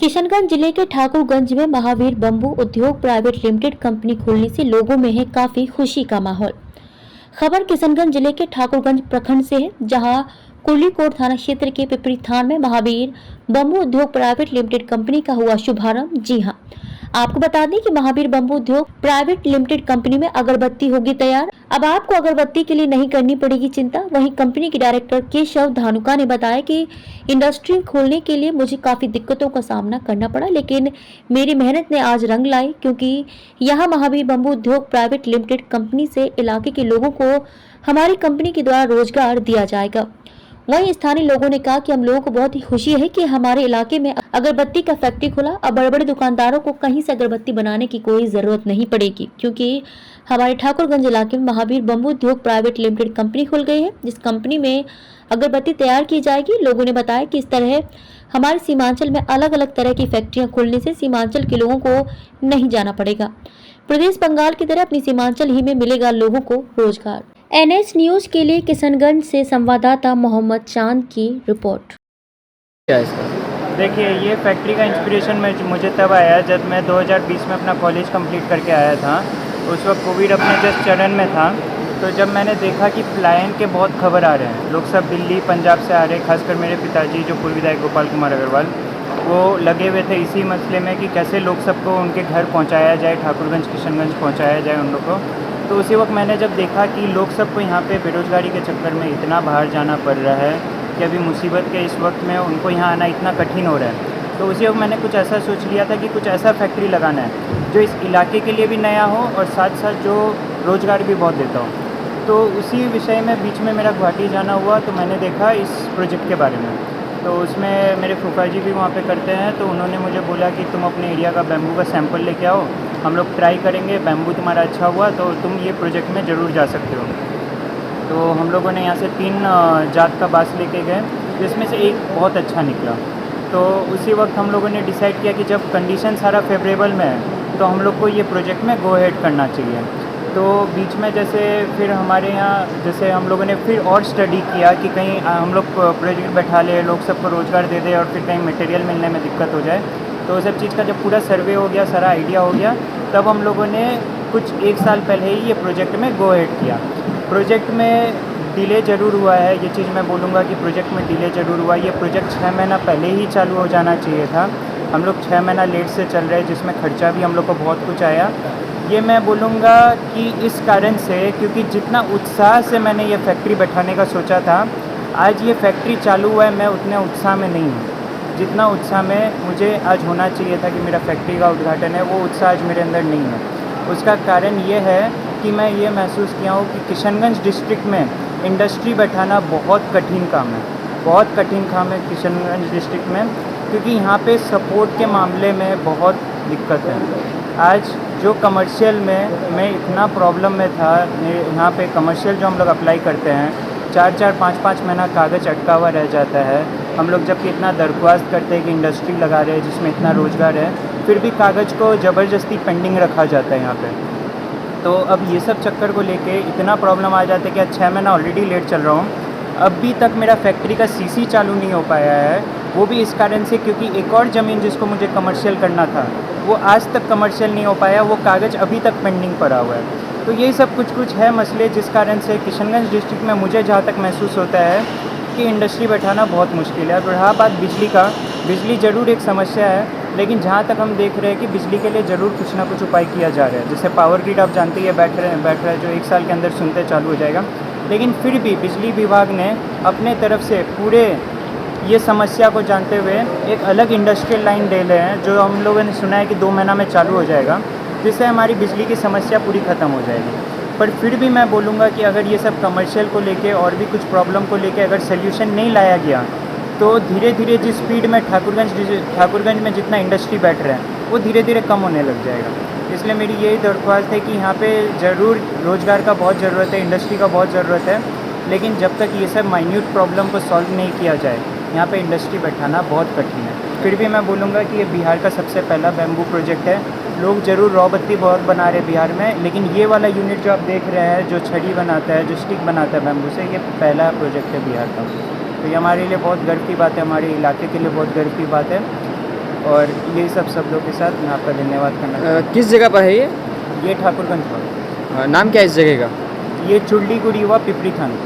किशनगंज जिले के ठाकुरगंज में महावीर बम्बू उद्योग प्राइवेट लिमिटेड कंपनी खोलने से लोगों में है काफी खुशी का माहौल। खबर किशनगंज जिले के ठाकुरगंज प्रखंड से है, जहां कुर्लीकोट थाना क्षेत्र के पिपरी थान में महावीर बम्बू उद्योग प्राइवेट लिमिटेड कंपनी का हुआ शुभारंभ। जी हां, आपको बता दें कि महावीर बम्बू उद्योग प्राइवेट लिमिटेड कंपनी में अगरबत्ती होगी तैयार। अब आपको अगरबत्ती के लिए नहीं करनी पड़ेगी चिंता। वहीं कंपनी के डायरेक्टर केशव धानुका ने बताया कि इंडस्ट्री खोलने के लिए मुझे काफी दिक्कतों का सामना करना पड़ा, लेकिन मेरी मेहनत ने आज रंग लाई, क्योंकि यहाँ महावीर बम्बू उद्योग प्राइवेट लिमिटेड कंपनी से इलाके के लोगों को हमारी कंपनी के द्वारा रोजगार दिया जाएगा। वहीं स्थानीय लोगों ने कहा कि हम लोगों को बहुत ही खुशी है कि हमारे इलाके में अगरबत्ती का फैक्ट्री खुला। अब बड़े बड़े दुकानदारों को कहीं से अगरबत्ती बनाने की कोई जरूरत नहीं पड़ेगी, क्योंकि हमारे ठाकुरगंज इलाके में महावीर बम्बू उद्योग प्राइवेट लिमिटेड कंपनी खुल गई है, जिस कंपनी में अगरबत्ती तैयार की जाएगी। लोगों ने बताया कि इस तरह हमारे सीमांचल में अलग अलग तरह की फैक्ट्रियां खुलने से सीमांचल के लोगों को नहीं जाना पड़ेगा। प्रदेश बंगाल की तरह अपनी सीमांचल ही में मिलेगा लोगों को रोजगार। एनएच न्यूज के लिए किशनगंज से संवाददाता मोहम्मद चांद की रिपोर्ट। क्या है इसका? देखिए, ये फैक्ट्री का इंस्पिरेशन मुझे तब आया जब मैं 2020 में अपना कॉलेज कंप्लीट करके आया था। उस वक्त कोविड अपने जस्ट चरण में था। तो जब मैंने देखा कि पलायन के बहुत खबर आ रहे हैं, लोग सब दिल्ली पंजाब से आ रहे हैं, खासकर मेरे पिताजी जो पूर्व विधायक गोपाल कुमार अग्रवाल, वो लगे हुए थे इसी मसले में कि कैसे लोग सबको उनके घर पहुंचाया जाए, ठाकुरगंज किशनगंज पहुंचाया जाए उन लोग को। तो उसी वक्त मैंने जब देखा कि लोग सबको यहाँ पे बेरोज़गारी के चक्कर में इतना बाहर जाना पड़ रहा है कि अभी मुसीबत के इस वक्त में उनको यहाँ आना इतना कठिन हो रहा है, तो उसी वक्त मैंने कुछ ऐसा सोच लिया था कि कुछ ऐसा फैक्ट्री लगाना है जो इस इलाके के लिए भी नया हो और साथ साथ जो रोज़गार भी बहुत देता हो। तो उसी विषय में बीच में मेरा गुवाहाटी जाना हुआ, तो मैंने देखा इस प्रोजेक्ट के बारे में। तो उसमें मेरे फूफा जी भी वहाँ पे करते हैं, तो उन्होंने मुझे बोला कि तुम अपने एरिया का बैम्बू का सैंपल लेके आओ, हम लोग ट्राई करेंगे, बैम्बू तुम्हारा अच्छा हुआ तो तुम ये प्रोजेक्ट में ज़रूर जा सकते हो। तो हम लोगों ने यहाँ से 3 जात का बाँस लेके गए, जिसमें से एक बहुत अच्छा निकला। तो उसी वक्त हम लोगों ने डिसाइड किया कि जब कंडीशन सारा फेवरेबल में है तो हम लोग को ये प्रोजेक्ट में गो हेड करना चाहिए। तो बीच में जैसे फिर हमारे यहाँ जैसे हम लोगों ने फिर और स्टडी किया कि कहीं हम लोग प्रोजेक्ट बैठा ले, लोग सबको रोज़गार दे दे और फिर कहीं मटेरियल मिलने में दिक्कत हो जाए। तो सब चीज़ का जब पूरा सर्वे हो गया, सारा आइडिया हो गया, तब हम लोगों ने कुछ 1 साल पहले ही ये प्रोजेक्ट में गो हेड किया। प्रोजेक्ट में डिले ज़रूर हुआ है, ये चीज़ मैं बोलूँगा कि प्रोजेक्ट में डिले ज़रूर हुआ। ये प्रोजेक्ट 6 महीना पहले ही चालू हो जाना चाहिए था। हम लोग 6 महीना लेट से चल रहे हैं, जिसमें खर्चा भी हम लोग को बहुत कुछ आया। ये मैं बोलूँगा कि इस कारण से, क्योंकि जितना उत्साह से मैंने ये फैक्ट्री बैठाने का सोचा था, आज ये फैक्ट्री चालू हुआ है, मैं उतने उत्साह में नहीं हूँ जितना उत्साह में मुझे आज होना चाहिए था कि मेरा फैक्ट्री का उद्घाटन है। वो उत्साह आज मेरे अंदर नहीं है। उसका कारण ये है कि मैं ये महसूस किया हूँ कि किशनगंज डिस्ट्रिक्ट में इंडस्ट्री बैठाना बहुत कठिन काम है, बहुत कठिन काम है किशनगंज डिस्ट्रिक्ट में, क्योंकि यहाँ पे सपोर्ट के मामले में बहुत दिक्कत है। आज जो कमर्शियल में मैं इतना प्रॉब्लम में था, यहाँ पे कमर्शियल जो हम लोग अप्लाई करते हैं 4-4, 5-5 महीना कागज़ अटका हुआ रह जाता है। हम लोग जबकि इतना दरख्वास्त करते हैं कि इंडस्ट्री लगा रहे हैं जिसमें इतना रोज़गार है, फिर भी कागज़ को ज़बरदस्ती पेंडिंग रखा जाता है यहाँ पे। तो अब ये सब चक्कर को लेके इतना प्रॉब्लम आ जाता है कि आज 6 महीना ऑलरेडी लेट चल रहा हूँ, अभी तक मेरा फैक्ट्री का सीसी चालू नहीं हो पाया है। वो भी इस कारण से क्योंकि एक और ज़मीन जिसको मुझे कमर्शियल करना था, वो आज तक कमर्शियल नहीं हो पाया, वो कागज़ अभी तक पेंडिंग पड़ा हुआ है। तो यही सब कुछ है मसले, जिस कारण से किशनगंज डिस्ट्रिक्ट में मुझे जहाँ तक महसूस होता है कि इंडस्ट्री बैठाना बहुत मुश्किल है। और रहा बात बिजली का, बिजली ज़रूर एक समस्या है, लेकिन जहाँ तक हम देख रहे हैं कि बिजली के लिए ज़रूर कुछ ना कुछ उपाय किया जा रहा है। जैसे पावर ग्रिड आप जानते ही बैठ रहा है जो 1 साल के अंदर सुनते चालू हो जाएगा। लेकिन फिर भी बिजली विभाग ने अपने तरफ से पूरे ये समस्या को जानते हुए एक अलग इंडस्ट्रियल लाइन दे रहे हैं, जो हम लोगों ने सुना है कि 2 महीना में चालू हो जाएगा, जिससे हमारी बिजली की समस्या पूरी ख़त्म हो जाएगी। पर फिर भी मैं बोलूँगा कि अगर ये सब कमर्शियल को लेके और भी कुछ प्रॉब्लम को लेके अगर सोल्यूशन नहीं लाया गया, तो धीरे धीरे जिस स्पीड में ठाकुरगंज में जितना इंडस्ट्री बैठ रहा है वो धीरे धीरे कम होने लग जाएगा। इसलिए मेरी यही दरख्वास्त है कि यहाँ पे ज़रूर रोज़गार का बहुत ज़रूरत है, इंडस्ट्री का बहुत ज़रूरत है, लेकिन जब तक ये सब माइन्यूट प्रॉब्लम को सॉल्व नहीं किया जाए, यहाँ पे इंडस्ट्री बैठाना बहुत कठिन है। फिर भी मैं बोलूँगा कि ये बिहार का सबसे पहला बैम्बू प्रोजेक्ट है। लोग ज़रूर रॉ बत्ती बहुत बना रहे बिहार में, लेकिन ये वाला यूनिट जो आप देख रहे हैं, जो छड़ी बनाता है, जो स्टिक बनाता है बैम्बू से, ये पहला प्रोजेक्ट है बिहार का। तो ये हमारे लिए बहुत गर्व की बात है, हमारे इलाके के लिए बहुत गर्व की बात है। और यही सब लोग के साथ मैं आपका धन्यवाद करना चाहता किस जगह पर है ये? हूँ। ये ठाकुरगंज पर नाम क्या है इस जगह का? ये चुल्ली गुड़ी हुआ पिपरी थान।